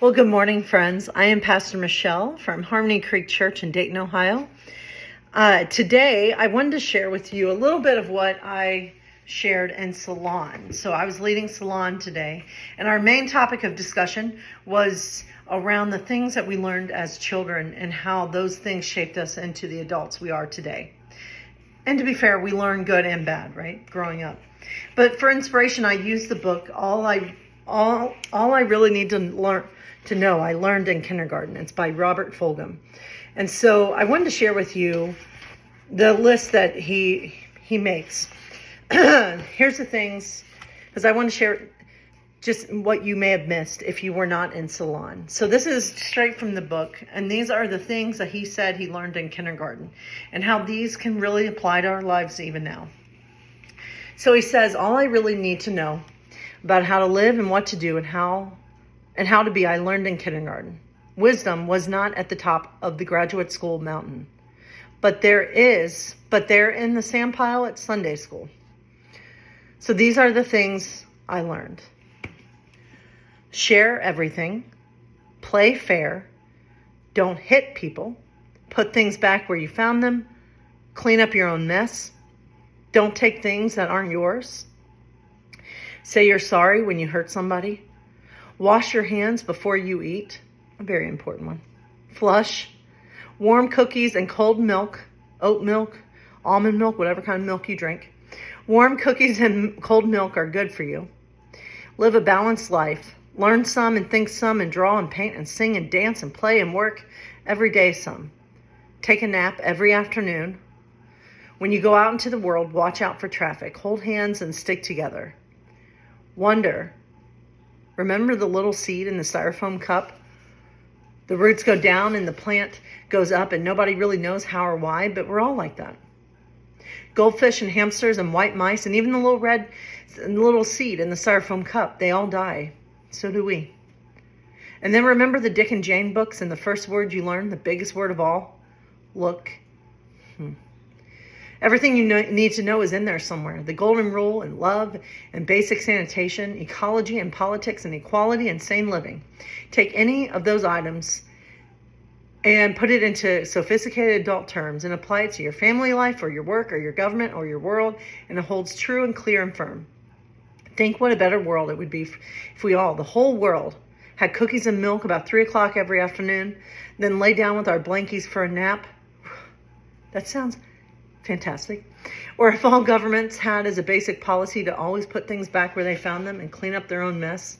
Well, good morning, friends. I am Pastor Michelle from Harmony Creek Church in Dayton, Ohio. Today, I wanted to share with you a little bit of what I shared in Salon. So I was leading Salon today, and our main topic of discussion was around the things that we learned as children and how those things shaped us into the adults we are today. And to be fair, we learn good and bad, right, growing up. But for inspiration, I used the book All I Really Need to Know I Learned in Kindergarten. It's by Robert Fulghum. And so I wanted to share with you the list that he makes. Here's the things, because I want to share just what you may have missed if you were not in Salon. So this is straight from the book, and these are the things that he said he learned in kindergarten and how these can really apply to our lives even now. So he says, all I really need to know about how to live and what to do and how to be, I learned in kindergarten. Wisdom was not at the top of the graduate school mountain, but they're in the sandpile at Sunday school. So these are the things I learned. Share everything, play fair, don't hit people, put things back where you found them, clean up your own mess, don't take things that aren't yours, say you're sorry when you hurt somebody, wash your hands before you eat, a very important one, flush, warm cookies and cold milk, oat milk, almond milk, whatever kind of milk you drink. Warm cookies and cold milk are good for you. Live a balanced life. Learn some and think some and draw and paint and sing and dance and play and work every day some. Take a nap every afternoon. When you go out into the world, watch out for traffic. Hold hands and stick together. Wonder. Remember the little seed in the styrofoam cup? The roots go down and the plant goes up and nobody really knows how or why, but we're all like that. Goldfish and hamsters and white mice and even the little seed in the styrofoam cup, they all die. So do we. And then remember the Dick and Jane books and the first word you learned, the biggest word of all? Look. Everything you need to know is in there somewhere. The golden rule and love and basic sanitation, ecology and politics and equality and sane living. Take any of those items and put it into sophisticated adult terms and apply it to your family life or your work or your government or your world, and it holds true and clear and firm. Think what a better world it would be if we all, the whole world, had cookies and milk about 3 o'clock every afternoon, then lay down with our blankies for a nap. That sounds fantastic. Or if all governments had as a basic policy to always put things back where they found them and clean up their own mess.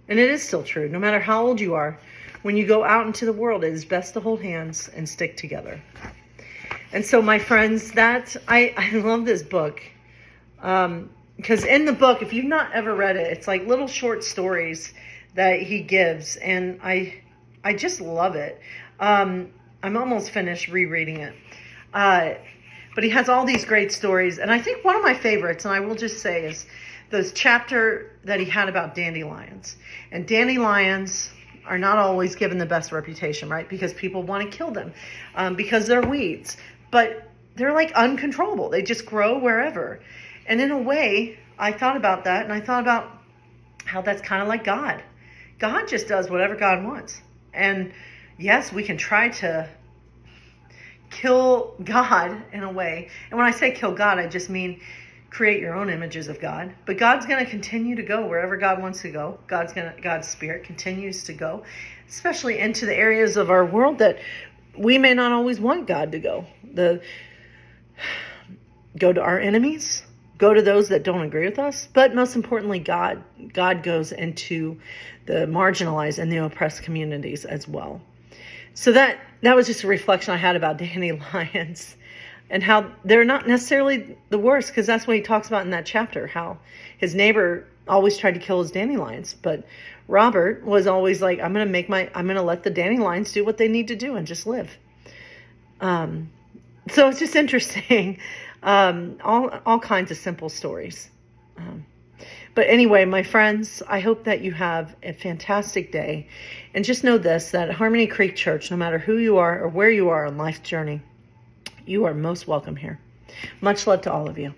And it is still true, no matter how old you are, when you go out into the world, it is best to hold hands and stick together. And so, my friends, I love this book. Because in the book, if you've not ever read it, it's like little short stories that he gives, and I just love it. I'm almost finished rereading it. But he has all these great stories, and I think one of my favorites, and I will just say, is this chapter that he had about dandelions. And dandelions are not always given the best reputation, right? Because people want to kill them because they're weeds. But they're like uncontrollable. They just grow wherever. And in a way, I thought about that, and I thought about how that's kind of like God. God just does whatever God wants. And yes, we can try to kill God in a way. And when I say kill God, I just mean create your own images of God. But God's going to continue to go wherever God wants to go. God's Spirit continues to go, especially into the areas of our world that we may not always want God to go. Go to our enemies, go to those that don't agree with us, but most importantly, God goes into the marginalized and the oppressed communities as well. So that was just a reflection I had about dandelions and how they're not necessarily the worst, because that's what he talks about in that chapter, how his neighbor always tried to kill his dandelions, but Robert was always like, I'm going to let the dandelions do what they need to do and just live. So it's just interesting. All kinds of simple stories. But anyway, my friends, I hope that you have a fantastic day. And just know this, that at Harmony Creek Church, no matter who you are or where you are on life's journey, you are most welcome here. Much love to all of you.